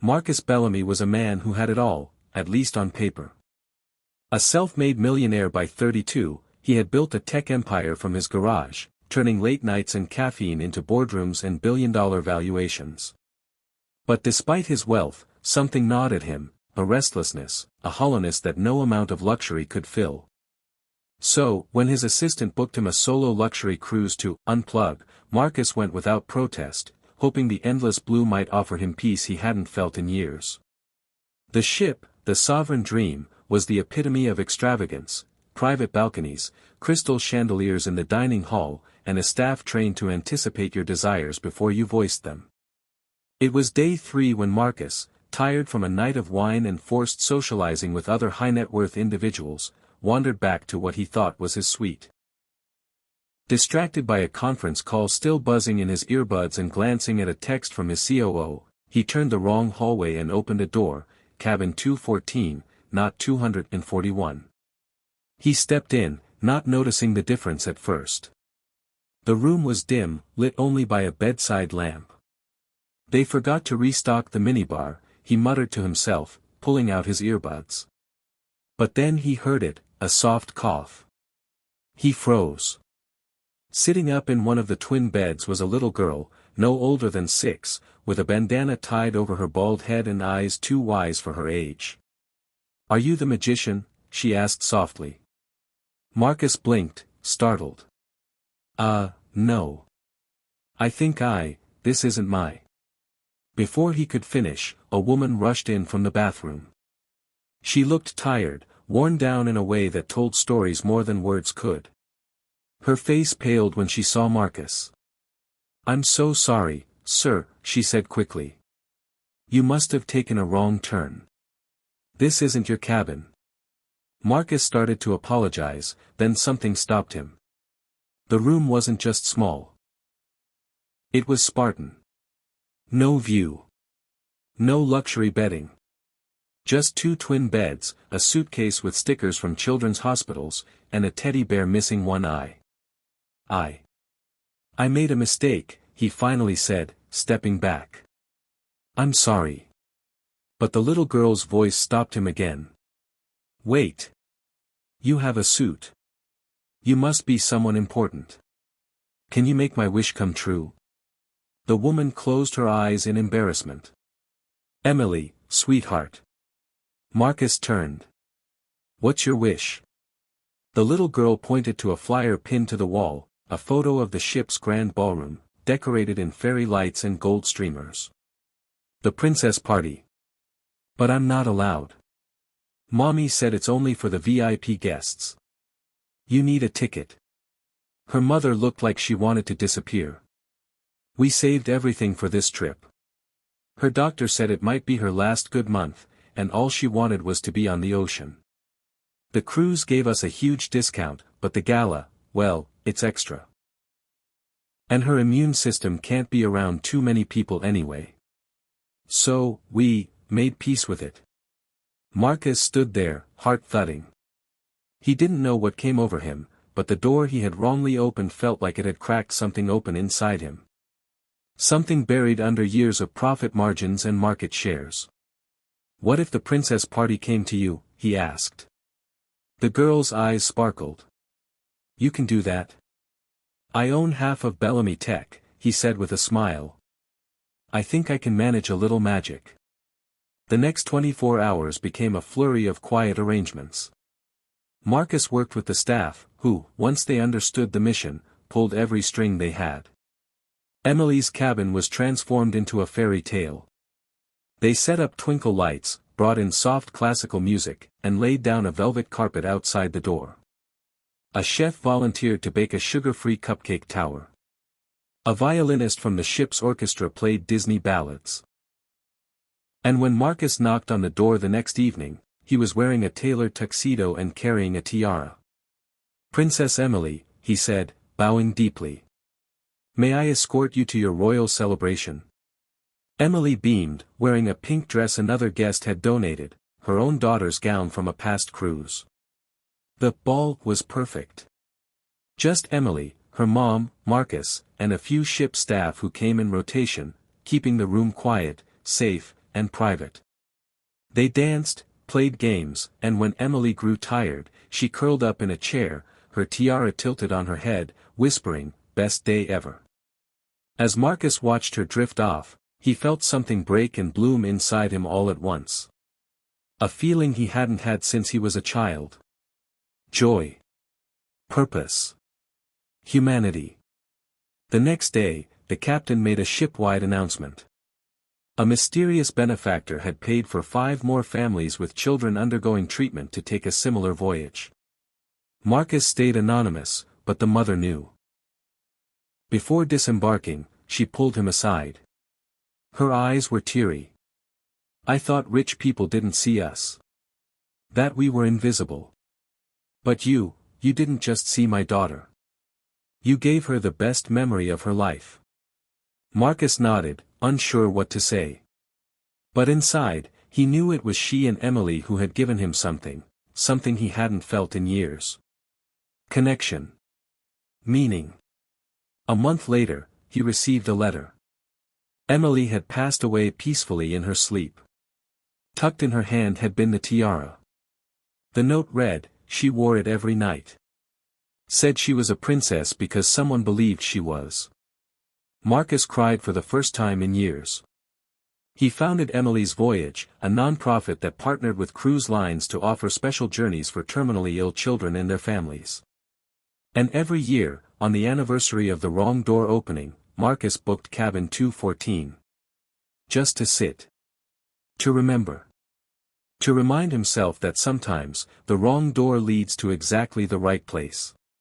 Marcus Bellamy was a man who had it all, at least on paper. A self-made millionaire by 32, he had built a tech empire from his garage, turning late nights and caffeine into boardrooms and billion-dollar valuations. But despite his wealth, something gnawed at him, a restlessness, a hollowness that no amount of luxury could fill. So, when his assistant booked him a solo luxury cruise to unplug, Marcus went without protest, hoping the endless blue might offer him peace he hadn't felt in years. The ship, the sovereign dream, was the epitome of extravagance: private balconies, crystal chandeliers in the dining hall, and a staff trained to anticipate your desires before you voiced them. It was day 3 when Marcus, tired from a night of wine and forced socializing with other high-net-worth individuals, wandered back to what he thought was his suite. Distracted by a conference call still buzzing in his earbuds and glancing at a text from his COO, he turned the wrong hallway and opened a door, cabin 214, not 241. He stepped in, not noticing the difference at first. The room was dim, lit only by a bedside lamp. They forgot to restock the minibar, he muttered to himself, pulling out his earbuds. But then he heard it, a soft cough. He froze. Sitting up in one of the twin beds was a little girl, no older than 6, with a bandana tied over her bald head and eyes too wise for her age. "Are you the magician?" she asked softly. Marcus blinked, startled. No. This isn't my. Before he could finish, a woman rushed in from the bathroom. She looked tired, worn down in a way that told stories more than words could. Her face paled when she saw Marcus. "I'm so sorry, sir," she said quickly. "You must have taken a wrong turn. This isn't your cabin." Marcus started to apologize, then something stopped him. The room wasn't just small. It was Spartan. No view. No luxury bedding. Just 2 twin beds, a suitcase with stickers from children's hospitals, and a teddy bear missing one eye. I made a mistake," he finally said, stepping back. "I'm sorry." But the little girl's voice stopped him again. "Wait. You have a suit. You must be someone important. Can you make my wish come true?" The woman closed her eyes in embarrassment. "Emily, sweetheart." Marcus turned. "What's your wish?" The little girl pointed to a flyer pinned to the wall, a photo of the ship's grand ballroom, decorated in fairy lights and gold streamers. "The princess party." "But I'm not allowed. Mommy said it's only for the VIP guests." "You need a ticket." Her mother looked like she wanted to disappear. "We saved everything for this trip. Her doctor said it might be her last good month, and all she wanted was to be on the ocean. The cruise gave us a huge discount, but the gala, well, it's extra. And her immune system can't be around too many people anyway. So, we made peace with it." Marcus stood there, heart thudding. He didn't know what came over him, but the door he had wrongly opened felt like it had cracked something open inside him. Something buried under years of profit margins and market shares. "What if the princess party came to you?" he asked. The girl's eyes sparkled. "You can do that?" "I own half of Bellamy Tech," he said with a smile. "I think I can manage a little magic." The next 24 hours became a flurry of quiet arrangements. Marcus worked with the staff, who, once they understood the mission, pulled every string they had. Emily's cabin was transformed into a fairy tale. They set up twinkle lights, brought in soft classical music, and laid down a velvet carpet outside the door. A chef volunteered to bake a sugar-free cupcake tower. A violinist from the ship's orchestra played Disney ballads. And when Marcus knocked on the door the next evening, he was wearing a tailored tuxedo and carrying a tiara. "Princess Emily," he said, bowing deeply. "May I escort you to your royal celebration?" Emily beamed, wearing a pink dress another guest had donated, her own daughter's gown from a past cruise. The ball was perfect. Just Emily, her mom, Marcus, and a few ship staff who came in rotation, keeping the room quiet, safe, and private. They danced, played games, and when Emily grew tired, she curled up in a chair, her tiara tilted on her head, whispering, "Best day ever." As Marcus watched her drift off, he felt something break and bloom inside him all at once. A feeling he hadn't had since he was a child. Joy. Purpose. Humanity. The next day, the captain made a ship-wide announcement. A mysterious benefactor had paid for 5 more families with children undergoing treatment to take a similar voyage. Marcus stayed anonymous, but the mother knew. Before disembarking, she pulled him aside. Her eyes were teary. "I thought rich people didn't see us. That we were invisible. But you didn't just see my daughter. You gave her the best memory of her life." Marcus nodded, unsure what to say. But inside, he knew it was she and Emily who had given him something he hadn't felt in years. Connection. Meaning. A month later, he received a letter. Emily had passed away peacefully in her sleep. Tucked in her hand had been the tiara. The note read, "She wore it every night. Said she was a princess because someone believed she was." Marcus cried for the first time in years. He founded Emily's Voyage, a non-profit that partnered with cruise lines to offer special journeys for terminally ill children and their families. And every year, on the anniversary of the Wrong Door opening, Marcus booked cabin 214. Just to sit. To remember. To remind himself that sometimes, the wrong door leads to exactly the right place.